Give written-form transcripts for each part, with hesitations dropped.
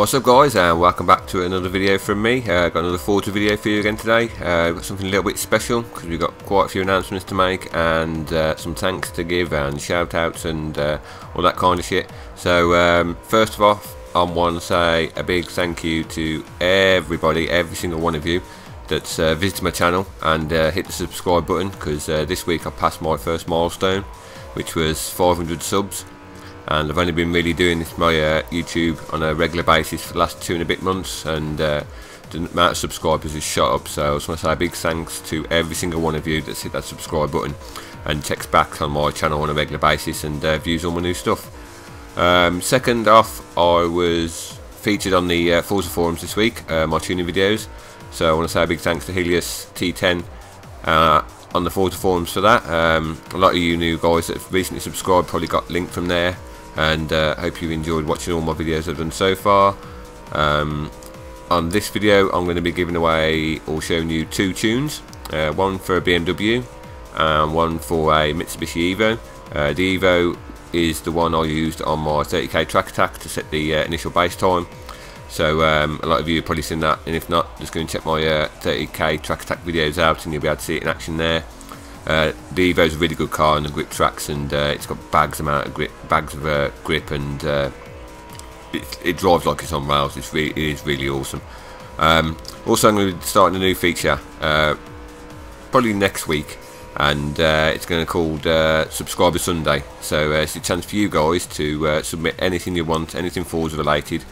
What's up guys, and welcome back to another video from me. Got another Forza video for you again today. Got something a little bit special because we've got quite a few announcements to make and some thanks to give and shout outs and all that kind of shit. So first of all, I want to say a big thank you to everybody, every single one of you that's visited my channel and hit the subscribe button, because this week I passed my first milestone, which was 500 subs. And I've only been really doing this my YouTube on a regular basis for the last 2 and a bit months, and the amount of subscribers has shot up. So I just want to say a big thanks to every single one of you that's hit that subscribe button and checks back on my channel on a regular basis and views all my new stuff. Second off, I was featured on the Forza forums this week, my tuning videos. So I want to say a big thanks to Helios T10 on the Forza forums for that. A lot of you new guys that have recently subscribed probably got linked from there. And hope you enjoyed watching all my videos I've done so far. On this video I'm going to be giving away or showing you 2 tunes, one for a BMW and one for a Mitsubishi Evo. The Evo is the one I used on my 30k track attack to set the initial base time. So a lot of you have probably seen that, and if not, just go and check my 30k track attack videos out and you'll be able to see it in action there. The Evo is a really good car on the grip tracks, and it's got bags of grip, and it drives like it's on rails. It is really awesome. Also, I'm going to be starting a new feature probably next week, and it's going to be called Subscriber Sunday. So it's a chance for you guys to submit anything you want, anything Forza related,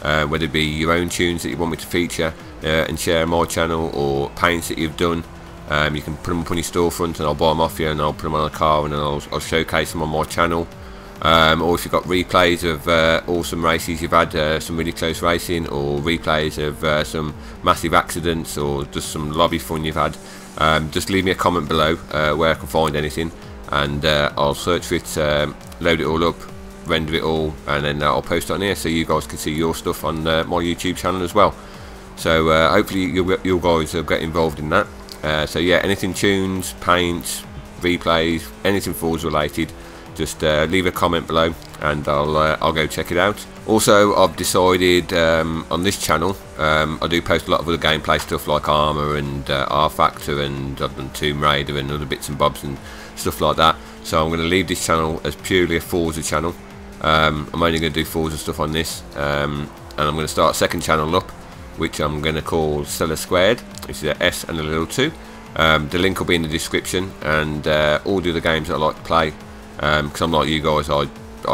whether it be your own tunes that you want me to feature and share on my channel, or paints that you've done. You can put them up on your storefront and I'll buy them off you, and I'll put them on a car and then I'll showcase them on my channel. Or if you've got replays of awesome races you've had, some really close racing, or replays of some massive accidents, or just some lobby fun you've had, just leave me a comment below where I can find anything, and I'll search for it, load it all up, render it all, and then I'll post it on here so you guys can see your stuff on my YouTube channel as well. So hopefully you guys will get involved in that. So yeah, anything tunes, paints, replays, anything Forza related, just leave a comment below and I'll go check it out. Also, I've decided on this channel, I do post a lot of other gameplay stuff like Armour and R Factor, and I've done Tomb Raider and other bits and bobs and stuff like that. So I'm going to leave this channel as purely a Forza channel. I'm only going to do Forza stuff on this, and I'm going to start a second channel up, which I'm going to call Stellar Squared, which is a S and a little 2. The link will be in the description, and all the other games that I like to play, because I'm like you guys, I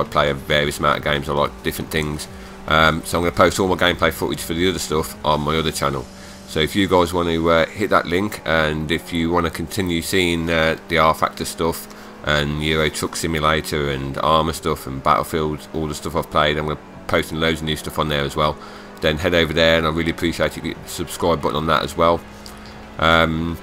play a various amount of games, I like different things. So I'm going to post all my gameplay footage for the other stuff on my other channel. So if you guys want to hit that link, and if you want to continue seeing the R Factor stuff and Euro Truck Simulator and Armour stuff and Battlefield, all the stuff I've played, I'm going to be posting loads of new stuff on there as well. Then head over there, and I really appreciate you hit the subscribe button on that as well. And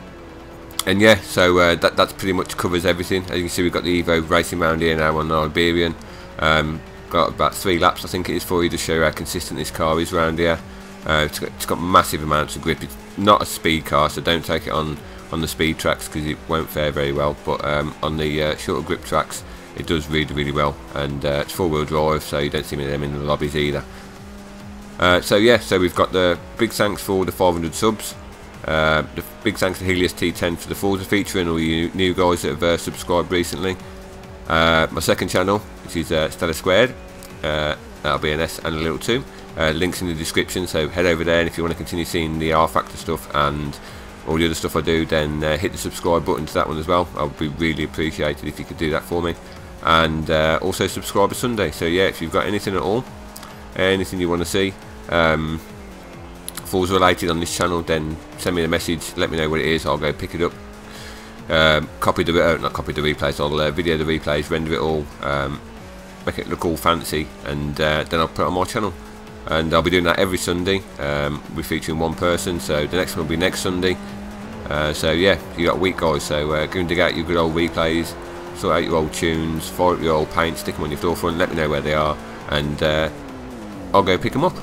yeah, so that pretty much covers everything. As you can see, we've got the Evo racing around here now on the Iberian. Got about 3 laps I think it is for you, to show how consistent this car is around here. It's got massive amounts of grip. It's not a speed car, so don't take it on the speed tracks because it won't fare very well, but on the shorter grip tracks it does really well, and it's 4-wheel drive, so you don't see them in the lobbies either. So yeah, so we've got the big thanks for the 500 subs, the big thanks to Helios T10 for the Forza feature and all you new guys that have subscribed recently. My second channel, which is Stellar Squared, that'll be an S and a little 2. Links in the description, so head over there, and if you want to continue seeing the R Factor stuff and all the other stuff I do, then hit the subscribe button to that one as well. I would be really appreciated if you could do that for me. And also Subscriber Sunday. So yeah, if you've got anything at all, anything you want to see Forza related on this channel, then send me a message, let me know what it is, I'll go pick it up, not copy the replays, I'll video the replays, render it all, make it look all fancy, and then I'll put it on my channel. And I'll be doing that every Sunday. We're featuring one person, so the next one will be next Sunday. So yeah, you got a week guys, so go and dig out your good old replays, sort out your old tunes, fire up your old paints, stick them on your storefront, let me know where they are, and I'll go pick them up.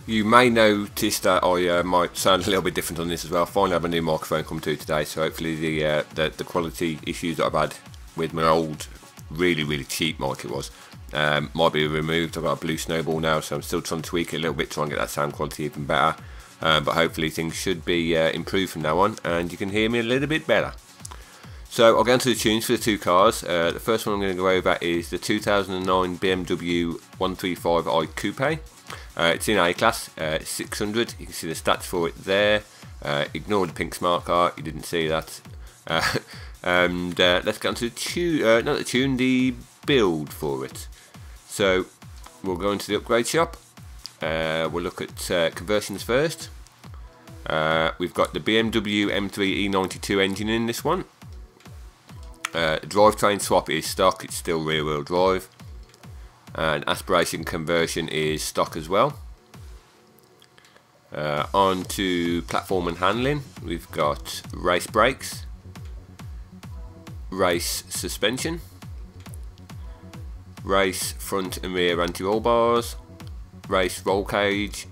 You may notice that I might sound a little bit different on this as well. I finally have a new microphone come to today, so hopefully the quality issues that I've had with my old really cheap like it was. Might be removed. I've got a blue snowball now, so I'm still trying to tweak it a little bit, try and get that sound quality even better. But hopefully things should be improved from now on, and you can hear me a little bit better. So I'll get into the tunes for the two cars. The first one I'm going to go over is the 2009 BMW 135i Coupe. It's in A-Class, 600. You can see the stats for it there. Ignore the pink smart car, you didn't see that. And let's get into the tune, not the tune, the build for it. So we'll go into the upgrade shop. We'll look at conversions first. We've got the BMW M3 E92 engine in this one. Drivetrain swap is stock, it's still rear wheel drive. And aspiration conversion is stock as well. On to platform and handling, we've got race brakes, race suspension, race front and rear anti-roll bars, race roll cage,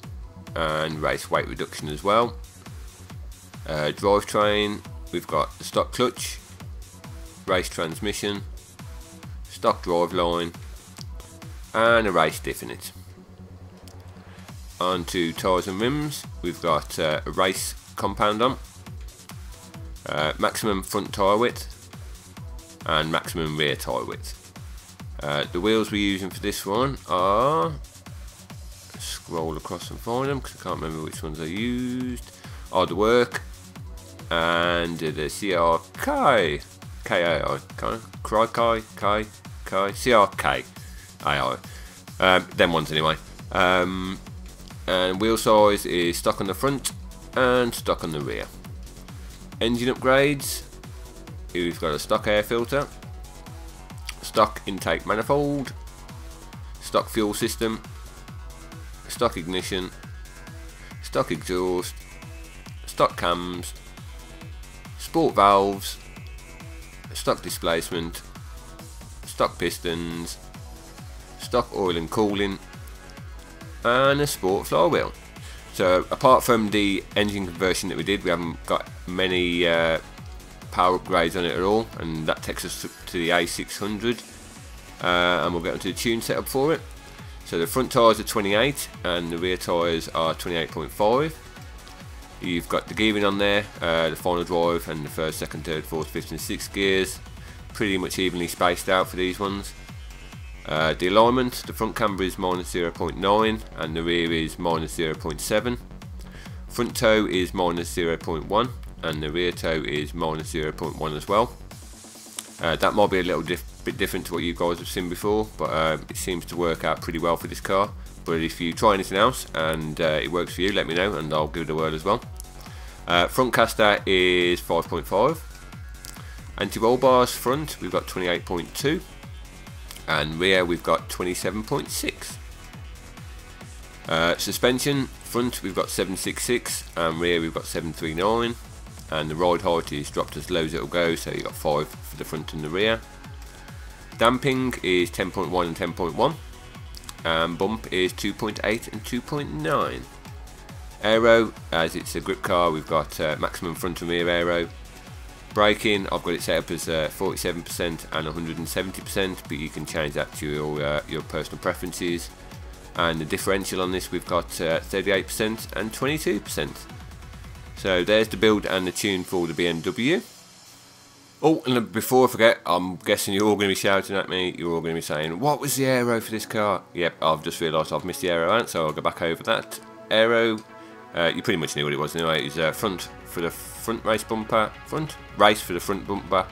and race weight reduction as well. Drivetrain, we've got the stock clutch, race transmission, stock drive line, and a race diff in it. On to tyres and rims, we've got a race compound on, maximum front tyre width, and maximum rear tyre width. The wheels we're using for this one are, scroll across and find them because I can't remember which ones I used, are the Work and the CRK, CRK AI, them ones anyway. And wheel size is stock on the front and stock on the rear. Engine upgrades, we've got a stock air filter, stock intake manifold, stock fuel system, stock ignition, stock exhaust, stock cams, sport valves, stock displacement, stock pistons, stock oil and cooling, and a sport flywheel. So apart from the engine conversion that we did, we haven't got many power upgrades on it at all, and that takes us to the A600, and we'll get onto the tune setup for it. So the front tyres are 28 and the rear tyres are 28.5. You've got the gearing on there, the final drive and the first, second, third, fourth, fifth and sixth gears, pretty much evenly spaced out for these ones. The alignment, the front camber is -0.9 and the rear is -0.7. Front toe is -0.1 and the rear toe is -0.1 as well. That might be a little bit different to what you guys have seen before, but it seems to work out pretty well for this car. But if you try anything else and it works for you, let me know and I'll give it a whirl as well. Front caster is 5.5. Anti-roll bars front, we've got 28.2. And rear we've got 27.6. Suspension, front we've got 766 and rear we've got 739, and the ride height is dropped as low as it'll go, so you've got 5 for the front and the rear. Damping is 10.1 and 10.1, and bump is 2.8 and 2.9. Aero, as it's a grip car, we've got maximum front and rear aero. Braking, I've got it set up as 47% and 170%, but you can change that to your personal preferences. And the differential on this, we've got 38% and 22%. So there's the build and the tune for the BMW. Oh, and before I forget, I'm guessing you're all going to be shouting at me. You're all going to be saying, what was the aero for this car? Yep, I've just realised I've missed the aero out, so I'll go back over that. Aero, you pretty much knew what it was anyway. It was front for the front race bumper, race for the front bumper,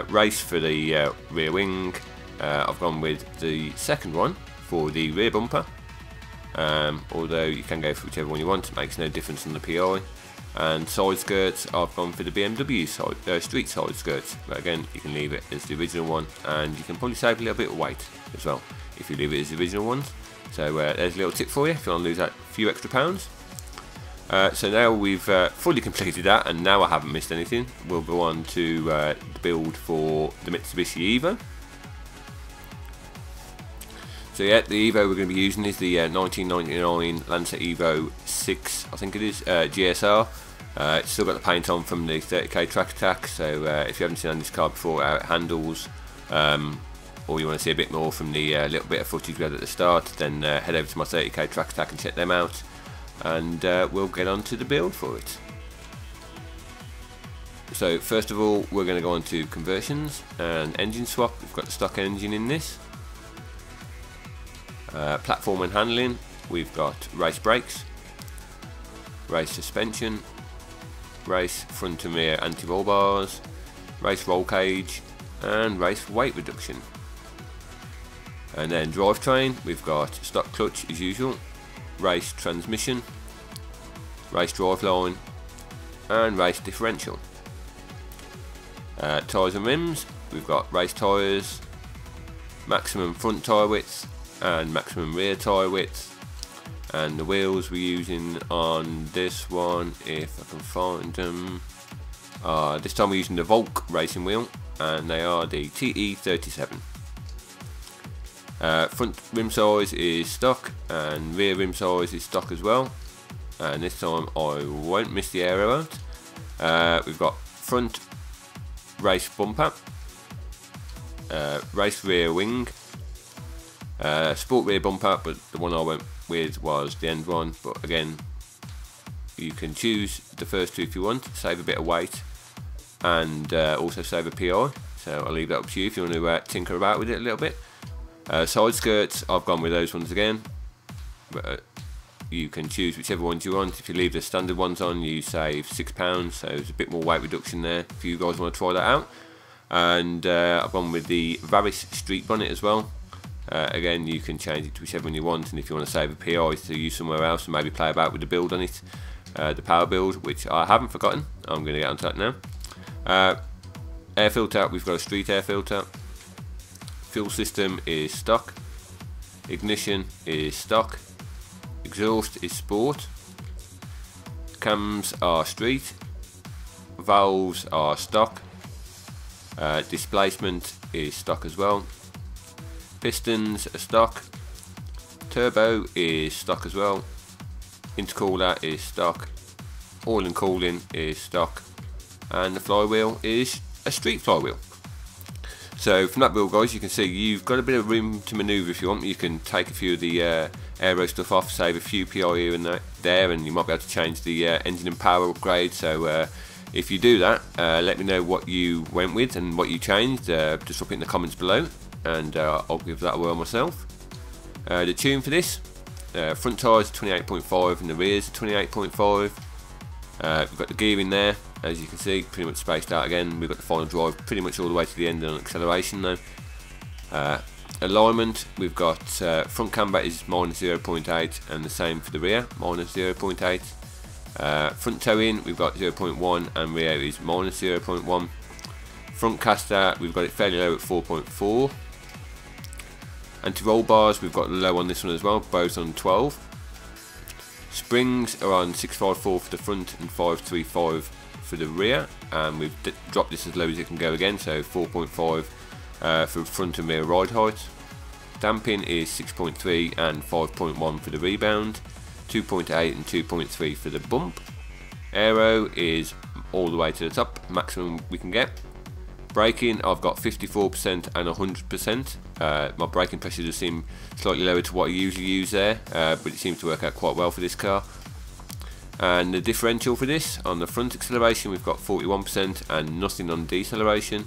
race for the rear wing. I've gone with the second one for the rear bumper, although you can go for whichever one you want, it makes no difference on the PI. And side skirts, I've gone for the BMW street side skirts, but again you can leave it as the original one, and you can probably save a little bit of weight as well if you leave it as the original ones. So there's a little tip for you if you want to lose that few extra pounds. So now we've fully completed that, and now I haven't missed anything. We'll go on to the build for the Mitsubishi Evo. So yeah, the Evo we're going to be using is the 1999 Lancer Evo 6, I think it is, GSR. It's still got the paint on from the 30k Track Attack, so if you haven't seen on this car before, how it handles, or you want to see a bit more from the little bit of footage we had at the start, then head over to my 30k track attack and check them out, and we'll get on to the build for it. So first of all, we're going to go on to conversions and engine swap. We've got the stock engine in this. Platform and handling, we've got race brakes, race suspension, race front and rear anti-roll bars, race roll cage, and race weight reduction. And then drivetrain, we've got stock clutch as usual, race transmission, race driveline, and race differential. Tyres and rims, we've got race tyres, maximum front tyre width and maximum rear tyre width, and the wheels we're using on this one, if I can find them, this time we're using the Volk racing wheel, and they are the TE37. Front rim size is stock and rear rim size is stock as well, and this time I won't miss the aero out. We've got front race bumper, race rear wing, sport rear bumper, but the one I went with was the end one, but again you can choose the first two if you want, save a bit of weight and also save a PI, so I'll leave that up to you if you want to tinker about with it a little bit. Side skirts, I've gone with those ones again, but you can choose whichever ones you want. If you leave the standard ones on, you save £6, so there's a bit more weight reduction there if you guys want to try that out. And I've gone with the Varis street bonnet as well. Again, you can change it to whichever one you want, and if you want to save a PI to use somewhere else and maybe play about with the build on it, the power build, which I haven't forgotten, I'm going to get onto that now. Air filter, we've got a street air filter. Fuel system is stock. Ignition is stock. Exhaust is sport. Cams are street. Valves are stock. Displacement is stock as well. Pistons are stock. Turbo is stock as well. Intercooler is stock. Oil and cooling is stock. And the flywheel is a street flywheel. So from that build, guys, you can see you've got a bit of room to manoeuvre if you want. You can take a few of the aero stuff off, save a few PI here and there, and you might be able to change the engine and power upgrade. So if you do that, let me know what you went with and what you changed. Just drop it in the comments below, and I'll give that a whirl myself. The tune for this, front tyres 28.5 and the rears 28.5. We've got the gear in there, as you can see, pretty much spaced out again. We've got the final drive pretty much all the way to the end on acceleration though. Alignment, we've got front camber is minus 0.8 and the same for the rear, minus 0.8. Front toe in, we've got 0.1 and rear is minus 0.1. Front caster, we've got it fairly low at 4.4. Anti-roll bars, we've got low on this one as well, both on 12. Springs are on 654 for the front and 535 for the rear, and we've dropped this as low as it can go again, so 4.5 for front and rear ride height. Damping is 6.3 and 5.1 for the rebound, 2.8 and 2.3 for the bump. Aero is all the way to the top, maximum we can get. Braking, I've got 54% and 100%. My braking pressure does seem slightly lower to what I usually use there, but it seems to work out quite well for this car. And the differential for this, on the front acceleration we've got 41% and nothing on deceleration.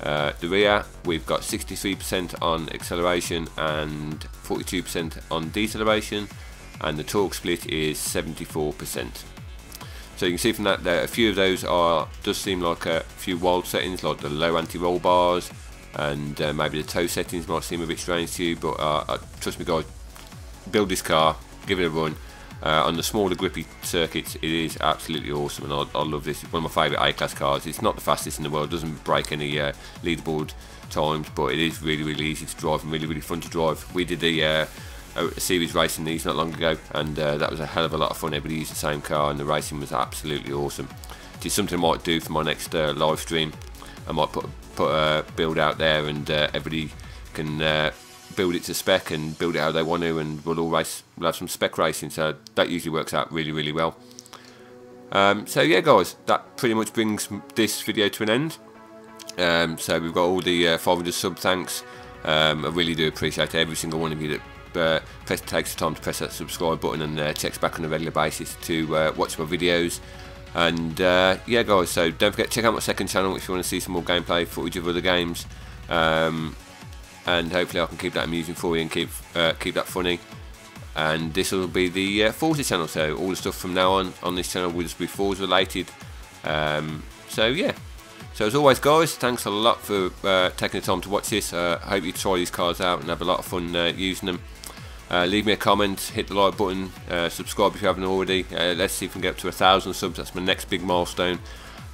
The rear, we've got 63% on acceleration and 42% on deceleration, and the torque split is 74%. So you can see from that a few of those does seem like a few wild settings, like the low anti-roll bars, and maybe the toe settings might seem a bit strange to you, but trust me guys, build this car, give it a run. On the smaller grippy circuits it is absolutely awesome, and I love this. It's one of my favourite A-class cars. It's not the fastest in the world, doesn't break any leaderboard times, but it is really easy to drive and really fun to drive. We did a series racing these not long ago, and that was a hell of a lot of fun. Everybody used the same car and the racing was absolutely awesome. It is something I might do for my next live stream. I might put a build out there, and everybody can build it to spec and build it how they want to, and we'll have some spec racing, so that usually works out really well. So yeah guys, that pretty much brings this video to an end. So we've got all the 500 sub thanks. I really do appreciate every single one of you that takes the time to press that subscribe button and checks back on a regular basis to watch my videos. And yeah guys, so don't forget to check out my second channel if you want to see some more gameplay footage of other games, and hopefully I can keep that amusing for you and keep that funny. And this will be the Forza channel, so all the stuff from now on this channel will just be Forza related. So yeah, so as always guys, thanks a lot for taking the time to watch this. I hope you try these cars out and have a lot of fun using them. Leave me a comment, hit the like button, subscribe if you haven't already. Let's see if we can get up to 1,000 subs, that's my next big milestone.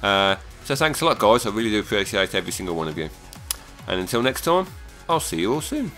So thanks a lot guys, I really do appreciate every single one of you. And until next time, I'll see you all soon.